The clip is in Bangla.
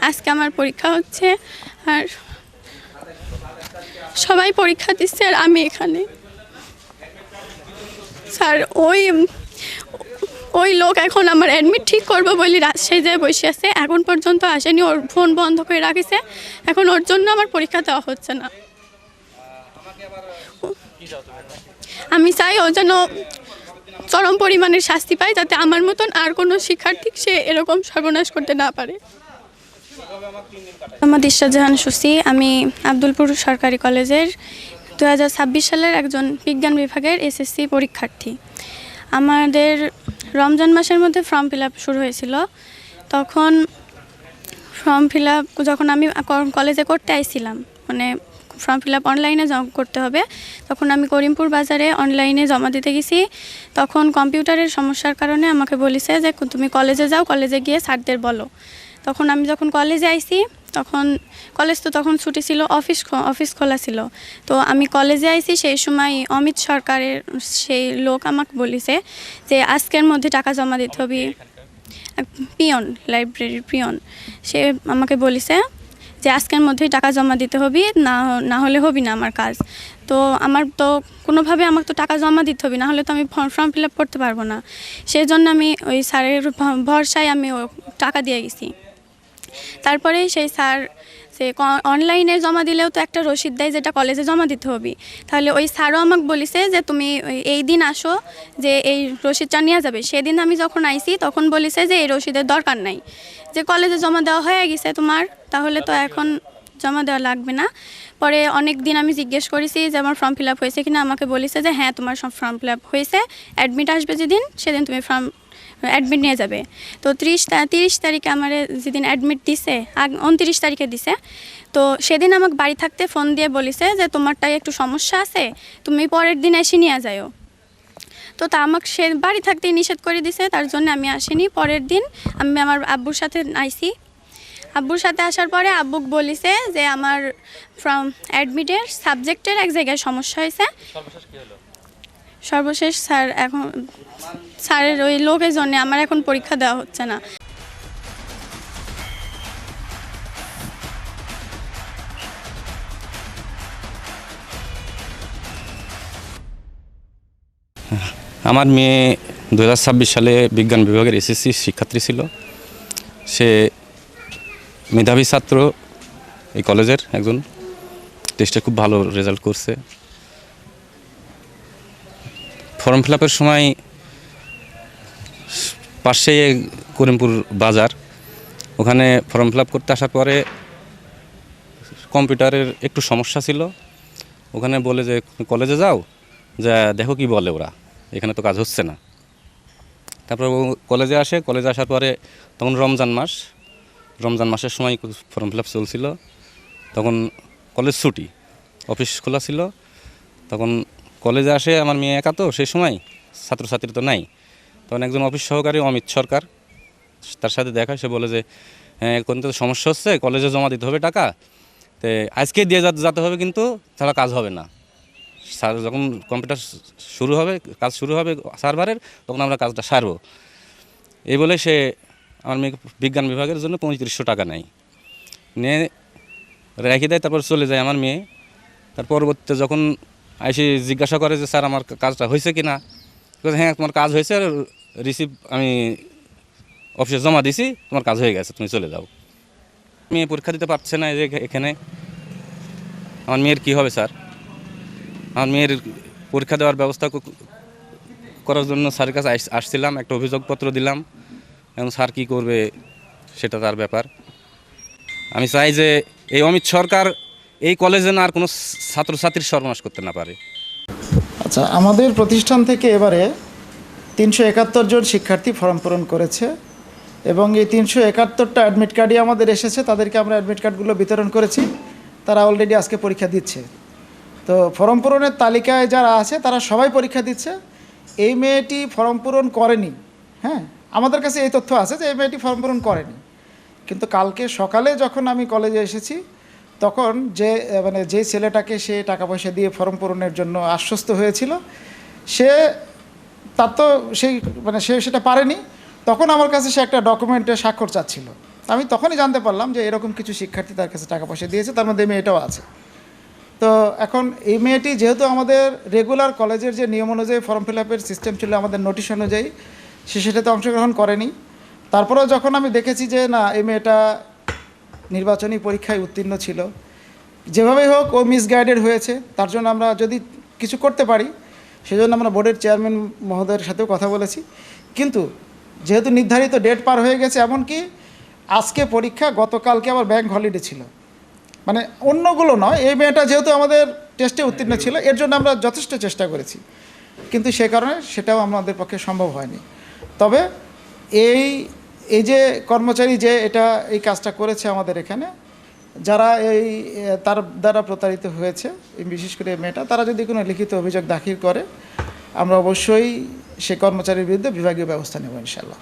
আজকে আমার পরীক্ষা হচ্ছে, আর সবাই পরীক্ষা দিচ্ছে আর আমি এখানে। স্যার ওই লোক এখন আমার অ্যাডমিট ঠিক করবো বলে রাজশাহী যায় বসে আছে, এখন পর্যন্ত আসেনি। ওর ফোন বন্ধ করে রাখিছে, এখন ওর জন্য আমার পরীক্ষা দেওয়া হচ্ছে না। আমি চাই ও যেন চরম পরিমাণের শাস্তি পায়, যাতে আমার মতন আর কোনো শিক্ষার্থী সে এরকম সর্বনাশ করতে না পারে। আমার ঈশ্বর জাহান সুসি, আমি আব্দুলপুর সরকারি কলেজের 2026 সালের একজন বিজ্ঞান বিভাগের এসএসসি পরীক্ষার্থী। আমাদের রমজান মাসের মধ্যে ফর্ম ফিল আপ শুরু হয়েছিল। তখন ফর্ম ফিল আপ যখন আমি কলেজে করতে আইছিলাম, মানে ফর্ম ফিল আপ অনলাইনে করতে হবে, তখন আমি করিমপুর বাজারে অনলাইনে জমা দিতে গেছি। তখন কম্পিউটারের সমস্যার কারণে আমাকে বলেছে যে তুমি কলেজে যাও, কলেজে গিয়ে স্যারদের বলো। তখন আমি যখন কলেজে আইছি, তখন কলেজ তো তখন ছুটি ছিল, অফিস খোলা ছিল। তো আমি কলেজে আইছি, সেই সময় অমিত সরকারের সেই লোক আমাকে বলেছে যে আজকের মধ্যে টাকা জমা দিতে হবে। পিয়ন, লাইব্রেরির পিয়ন, সে আমাকে বলেছে যে আজকের মধ্যেই টাকা জমা দিতে হবে, না হলে হবি না আমার কাজ। তো আমার তো কোনোভাবে আমাকে তো টাকা জমা দিতে হবে, না হলে তো আমি ফর্ম ফিল আপ করতে পারবো না। সেই জন্য আমি ওই স্যারের ভরসায় আমি টাকা দিয়ে গেছি। তারপরে সেই স্যার সে অনলাইনে জমা দিলেও তো একটা রসিদ দেয়, যেটা কলেজে জমা দিতে হবে। তাহলে ওই স্যারও আমাকে বলেছে যে তুমি এই দিন আসো, যে এই রসিদটা নিয়ে যাবে। সেদিন আমি যখন আইছি তখন বলেছে যে এই রসিদের দরকার নাই, যে কলেজে জমা দেওয়া হয়ে গেছে তোমার, তাহলে তো এখন জমা দেওয়া লাগবে না। পরে অনেক দিন আমি জিজ্ঞেস করেছি যে আমার ফর্ম ফিল আপ হয়েছে কিনা, আমাকে বলেছে যে হ্যাঁ তোমার সব ফর্ম ফিল আপ হয়েছে, অ্যাডমিট আসবে যেদিন সেদিন তুমি অ্যাডমিট নিয়ে যাবে। তো 30 তারিখে আমার যেদিন অ্যাডমিট দিছে, 29 তারিখে দিছে। তো সেদিন আমাকে বাড়ি থাকতে ফোন দিয়ে বলেছে যে তোমারটাই একটু সমস্যা আছে, তুমি পরের দিন এসে নিয়ে যাও। তো তা আমাকে সে বাড়ি থাকতেই নিষেধ করে দিছে, তার জন্য আমি আসিনি। পরের দিন আমি আমার আব্বুর সাথে আইছি। আব্বুর সাথে আসার পরে আব্বুক বলেছে যে আমার অ্যাডমিটের সাবজেক্টের এক জায়গায় সমস্যা হয়েছে। সর্বশেষ স্যারের ওই লোকের জন্য আমার এখন পরীক্ষা দেওয়া হচ্ছে না। আমার মেয়ে 2026 সালে বিজ্ঞান বিভাগের এসএসসি শিক্ষার্থী ছিল। সে মেধাবী ছাত্র, এই কলেজের একজন, টেস্টে খুব ভালো রেজাল্ট করছে। ফর্ম ফিল আপের সময় পাশে করিমপুর বাজার, ওখানে ফর্ম ফিল আপ করতে আসার পরে কম্পিউটারের একটু সমস্যা ছিল। ওখানে বলে যে কলেজে যাও, যা দেখো কি বলে ওরা, এখানে তো কাজ হচ্ছে না। তারপর ও কলেজে আসে, কলেজে আসার পরে তখন রমজান মাসের সময় ফর্ম ফিল আপ চলছিল। তখন কলেজ ছুটি, অফিস খোলা ছিল। তখন কলেজে আসে আমার মেয়ে একা, তো সেই সময় ছাত্রছাত্রী তো নাই। তখন একজন অফিস সহকারী অমিত সরকার, তার সাথে দেখা, সে বলে যে হ্যাঁ এখন তো সমস্যা হচ্ছে, কলেজে জমা দিতে হবে টাকা, তো আজকে দিয়ে যেতে হবে, কিন্তু তাহলে কাজ হবে না। স্যার যখন কম্পিউটার কাজ শুরু হবে সার্ভারের, তখন আমরা কাজটা সারব। এই বলে সে আমার মেয়ে বিজ্ঞান বিভাগের জন্য 3500 টাকা নেয়, নিয়ে রেখে দেয়। তারপর চলে যায় আমার মেয়ে। তার পরবর্তীতে যখন এসে জিজ্ঞাসা করে যে স্যার আমার কাজটা হয়েছে কি না, হ্যাঁ তোমার কাজ হয়েছে, রিসিভ আমি অফিসে জমা দিছি, তোমার কাজ হয়ে গেছে, তুমি চলে যাও। মেয়ে পরীক্ষা দিতে পারছে না, এই যে এখানে আমার মেয়ের কী হবে স্যার? আমার মেয়ের পরীক্ষা দেওয়ার ব্যবস্থা করার জন্য স্যারের কাছে আসছিলাম, একটা অভিযোগপত্র দিলাম। এখন স্যার কী করবে সেটা তার ব্যাপার। আমি চাই যে এই অমিত সরকার এই কলেজে না আর কোনো ছাত্রছাত্রীর সর্বনাশ করতে না পারে। আচ্ছা, আমাদের প্রতিষ্ঠান থেকে এবারে 371 জন শিক্ষার্থী ফর্ম পূরণ করেছে, এবং এই 371টা অ্যাডমিট কার্ডই আমাদের এসেছে। তাদেরকে আমরা অ্যাডমিট কার্ডগুলো বিতরণ করেছি, তারা অলরেডি আজকে পরীক্ষা দিচ্ছে। তো ফর্ম পূরণের তালিকায় যারা আছে তারা সবাই পরীক্ষা দিচ্ছে। এই মেয়েটি ফর্ম পূরণ করেনি, হ্যাঁ, আমাদের কাছে এই তথ্য আছে যে এই মেয়েটি ফর্ম পূরণ করেনি। কিন্তু কালকে সকালে যখন আমি কলেজে এসেছি, তখন যে ছেলেটাকে সে টাকা পয়সা দিয়ে ফর্ম পূরণের জন্য আশ্বস্ত হয়েছিল, তার তো সে সেটা পারেনি। তখন আমার কাছে সে একটা ডকুমেন্টে স্বাক্ষর চাচ্ছিল। আমি তখনই জানতে পারলাম যে এরকম কিছু শিক্ষার্থী তার কাছে টাকা পয়সা দিয়েছে, তার মধ্যে এই মেয়েটাও আছে। তো এখন এই মেয়েটি যেহেতু আমাদের রেগুলার কলেজের যে নিয়ম অনুযায়ী ফর্ম ফিল আপের সিস্টেম ছিল, আমাদের নোটিশ অনুযায়ী, সে সেটাতে অংশগ্রহণ করেনি। তারপরেও যখন আমি দেখেছি যে না, এই মেয়েটা নির্বাচনী পরীক্ষায় উত্তীর্ণ ছিল, যেভাবেই হোক ও মিসগাইডেড হয়েছে, তার জন্য আমরা যদি কিছু করতে পারি সেজন্য আমরা বোর্ডের চেয়ারম্যান মহোদয়ের সাথেও কথা বলেছি। কিন্তু যেহেতু নির্ধারিত ডেট পার হয়ে গেছে, এমনকি আজকে পরীক্ষা, গতকালকে আবার ব্যাংক হলিডে ছিল, মানে অন্যগুলো নয়, এই মেয়েটা যেহেতু আমাদের টেস্টে উত্তীর্ণ ছিল, এর জন্য আমরা যথেষ্ট চেষ্টা করেছি, কিন্তু সে কারণে সেটাও আমাদের পক্ষে সম্ভব হয়নি। তবে এই যে কর্মচারী যে এই কাজটা করেছে আমাদের এখানে, যারা তার দ্বারা প্রতারিত হয়েছে, বিশেষ করে এই মেয়েটা, তারা যদি কোনো লিখিত অভিযোগ দাখিল করে, আমরা অবশ্যই সে কর্মচারীর বিরুদ্ধে বিভাগীয় ব্যবস্থা নেব ইনশাআল্লাহ।